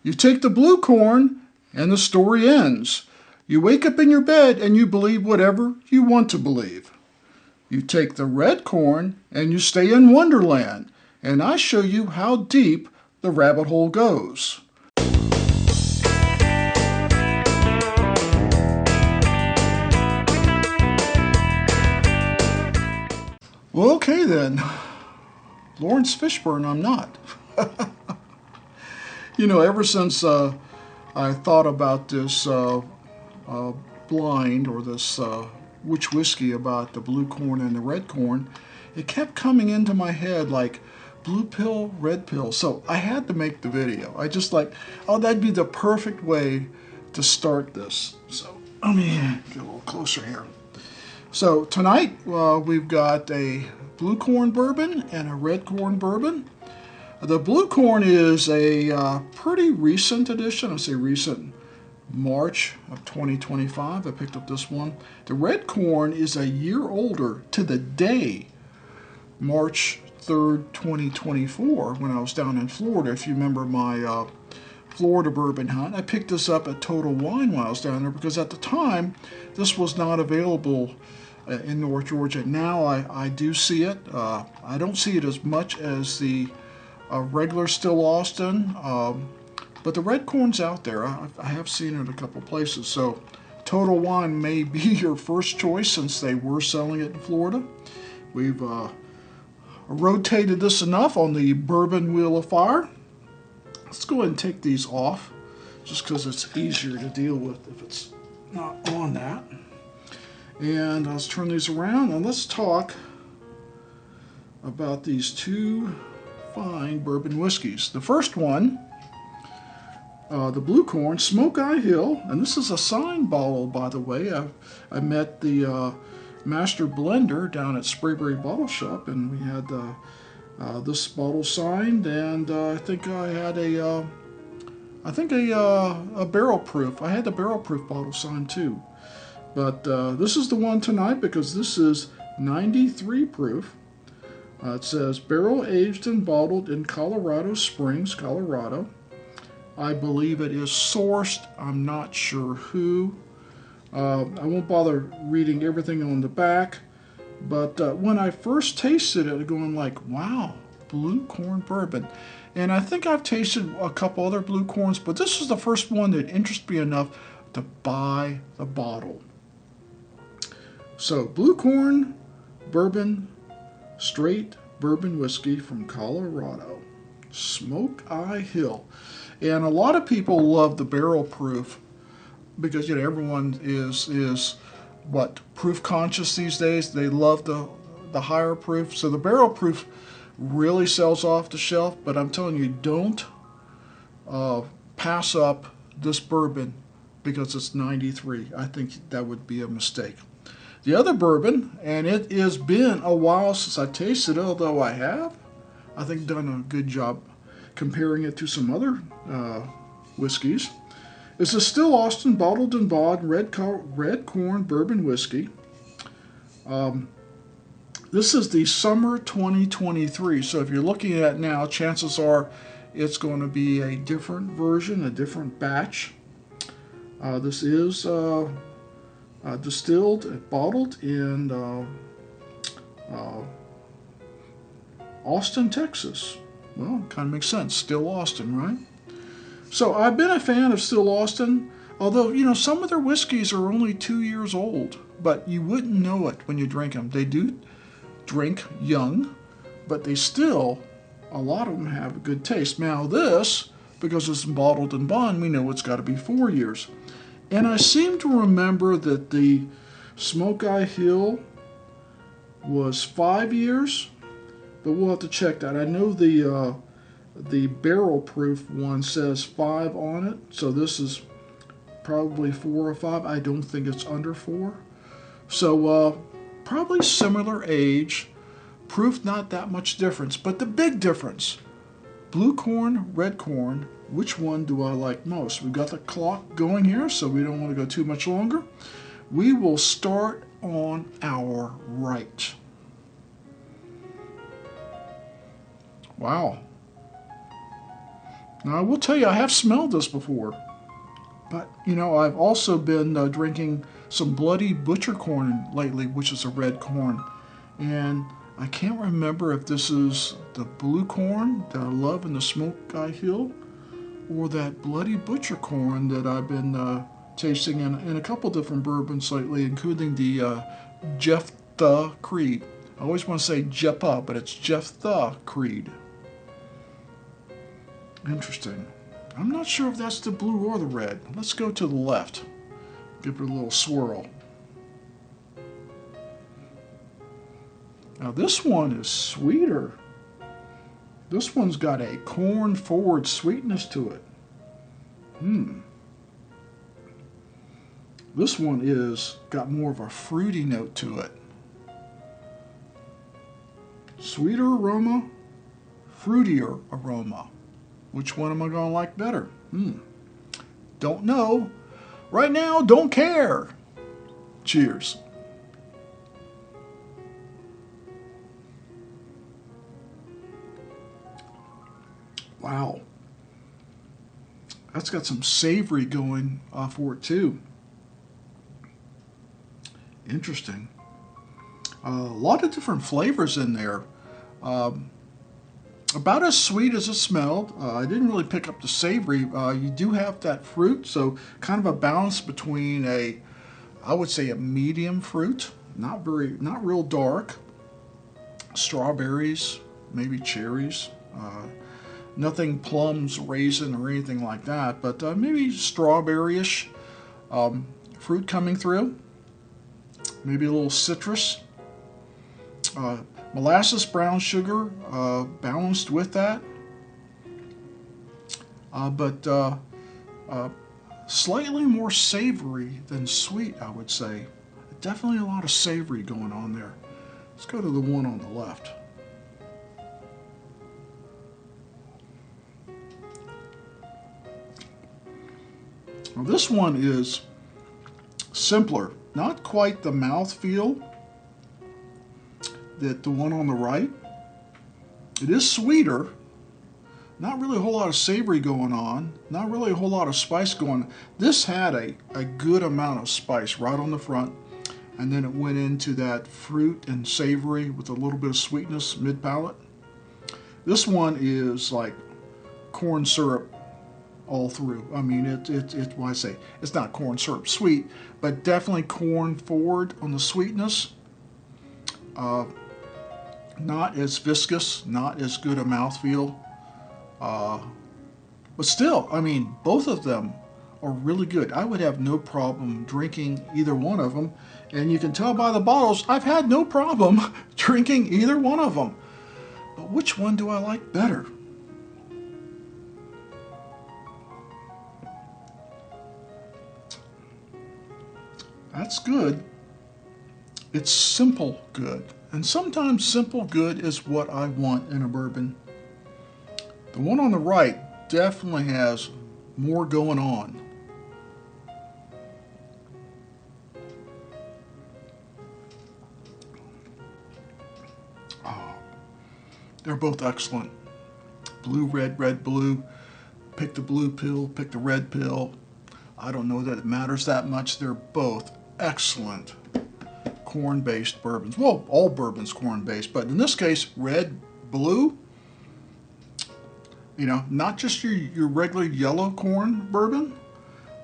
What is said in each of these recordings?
You take the blue corn and the story ends. You wake up in your bed and you believe whatever you want to believe. You take the red corn and you stay in Wonderland, and I show you how deep the rabbit hole goes. Well, okay then. Lawrence Fishburne, I'm not. You know, ever since I thought about this blind, or this which whiskey about the blue corn and the red corn, it kept coming into my head like blue pill, red pill. So I had to make the video. I just like, oh, that'd be the perfect way to start this. So let me get a little closer here. So tonight we've got a blue corn bourbon and a red corn bourbon. The blue corn is a pretty recent edition. I say recent, March of 2025. I picked up this one. The red corn is a year older to the day, March 3rd, 2024, when I was down in Florida. If you remember my Florida bourbon hunt, I picked this up at Total Wine while I was down there because at the time this was not available in North Georgia. Now I do see it. I don't see it as much as the regular Still Austin, but the red corn's out there. I have seen it a couple places. So Total Wine may be your first choice since they were selling it in Florida. We've rotated this enough on the bourbon wheel of fire. Let's go ahead and take these off just because it's easier to deal with if it's not on that. And let's turn these around and let's talk about these two fine bourbon whiskeys. The first one, the blue corn, Smokey Hill, and this is a signed bottle, by the way. I met the master blender down at Sprayberry Bottle Shop, and we had this bottle signed, and I think I had a barrel proof. I had the barrel proof bottle signed too. But this is the one tonight because this is 93 proof. It says barrel aged and bottled in Colorado Springs, Colorado. I believe it is sourced. I'm not sure who. I won't bother reading everything on the back. But when I first tasted it, I'm going like, wow, blue corn bourbon. And I think I've tasted a couple other blue corns, but this is the first one that interested me enough to buy the bottle. So blue corn bourbon, straight bourbon whiskey from Colorado, Smokey Hill. And a lot of people love the barrel proof because, you know, everyone is what, proof conscious these days. They love the higher proof. So the barrel proof really sells off the shelf, but I'm telling you, don't pass up this bourbon because it's 93. I think that would be a mistake. The other bourbon, and it has been a while since I tasted it, although I have, I think, done a good job comparing it to some other whiskeys, is a Still Austin Bottled and Bond red corn bourbon whiskey. This is the summer 2023, so if you're looking at it now, chances are it's going to be a different version, a different batch. This is distilled and bottled in Austin, Texas. Well, kind of makes sense. Still Austin, right? So I've been a fan of Still Austin, although, you know, some of their whiskeys are only 2 years old, but you wouldn't know it when you drink them. They do drink young, but they still, a lot of them have a good taste. Now this, because it's bottled in bond, we know it's got to be 4 years. And I seem to remember that the Smokey Hill was 5 years, but we'll have to check that. I know the barrel proof one says 5 on it, so this is probably 4 or 5. I don't think it's under 4. So probably similar age, proof not that much difference, but the big difference, blue corn, red corn, which one do I like most? We've got the clock going here, so we don't want to go too much longer. We will start on our right. Wow. Now, I will tell you, I have smelled this before. But, you know, I've also been drinking some Bloody Butcher corn lately, which is a red corn. And I can't remember if this is the blue corn that I love in the Smokey Hill or that Bloody Butcher corn that I've been tasting in a couple different bourbons lately, including the Jephthah Creed. I always want to say Jephthah, but it's Jephthah Creed. Interesting. I'm not sure if that's the blue or the red. Let's go to the left. Give it a little swirl. Now this one is sweeter. This one's got a corn-forward sweetness to it. This one is got more of a fruity note to it. Sweeter aroma, fruitier aroma. Which one am I going to like better? Don't know. Right now, don't care. Cheers. Wow. That's got some savory going for it too. Interesting. A lot of different flavors in there. About as sweet as it smelled. I didn't really pick up the savory. You do have that fruit, so kind of a balance between I would say a medium fruit, not real dark. Strawberries, maybe cherries. Nothing plums, raisin, or anything like that, but maybe strawberry-ish fruit coming through. Maybe a little citrus. Molasses, brown sugar, balanced with that. But slightly more savory than sweet, I would say. Definitely a lot of savory going on there. Let's go to the one on the left. Well, this one is simpler. Not quite the mouthfeel that the one on the right. It is sweeter. Not really a whole lot of savory going on. Not really a whole lot of spice going on. This had a good amount of spice right on the front. And then it went into that fruit and savory with a little bit of sweetness mid-palate. This one is like corn syrup all through. I mean, what I say, it's not corn syrup sweet, but definitely corn forward on the sweetness. Not as viscous, not as good a mouthfeel. But still, I mean, both of them are really good. I would have no problem drinking either one of them. And you can tell by the bottles, I've had no problem drinking either one of them. But which one do I like better? That's good. It's simple good. And sometimes simple good is what I want in a bourbon. The one on the right definitely has more going on. Oh, they're both excellent. Blue, red, red, blue. Pick the blue pill, pick the red pill. I don't know that it matters that much. They're both excellent corn-based bourbons. Well, all bourbons corn-based, but in this case, red, blue, you know, not just your regular yellow corn bourbon.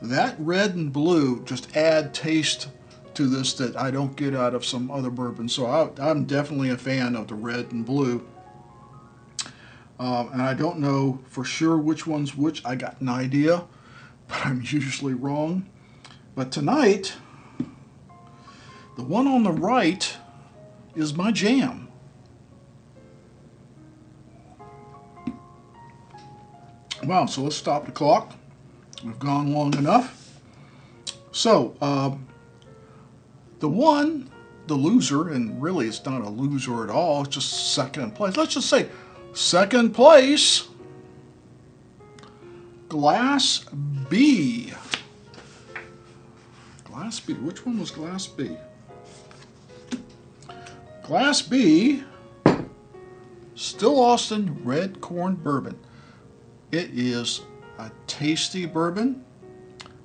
That red and blue just add taste to this that I don't get out of some other bourbons. So I'm definitely a fan of the red and blue. And I don't know for sure which one's which. I got an idea, but I'm usually wrong. But tonight, the one on the right is my jam. Wow, so let's stop the clock. We've gone long enough. So, the loser, and really it's not a loser at all, it's just second place. Let's just say second place, Glass B. Glass B, which one was Glass B? Glass B, Still Austin Red Corn Bourbon. It is a tasty bourbon,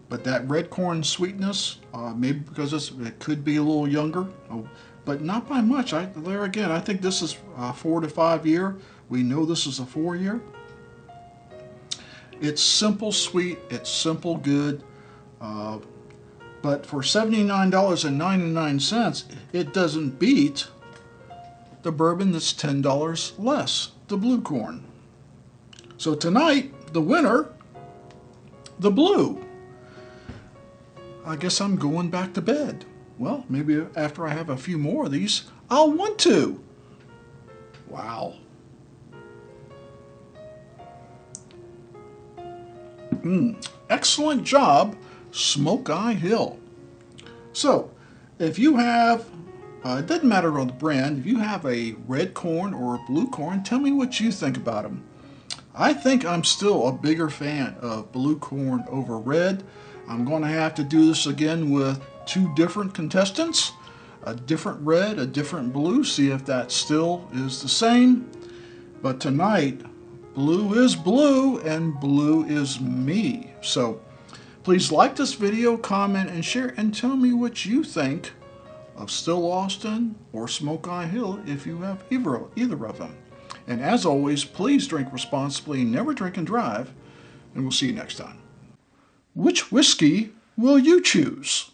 but that red corn sweetness, maybe because it could be a little younger, but not by much. There again, I think this is 4 to 5 year. We know this is a 4 year. It's simple sweet, it's simple good, but for $79.99, it doesn't beat the bourbon that's $10 less, the blue corn. So tonight, the winner, the blue. I guess I'm going back to bed. Well, maybe after I have a few more of these, I'll want to. Wow. Excellent job, Smokey Hill. So, if you have, it doesn't matter on the brand, if you have a red corn or a blue corn, tell me what you think about them. I think I'm still a bigger fan of blue corn over red. I'm going to have to do this again with 2 different contestants, a different red, a different blue, see if that still is the same. But tonight, blue is blue and blue is me. So please like this video, comment, and share, and tell me what you think of Still Austin or Smokey Hill if you have either of them. And as always, please drink responsibly, never drink and drive, and we'll see you next time. Which whiskey will you choose?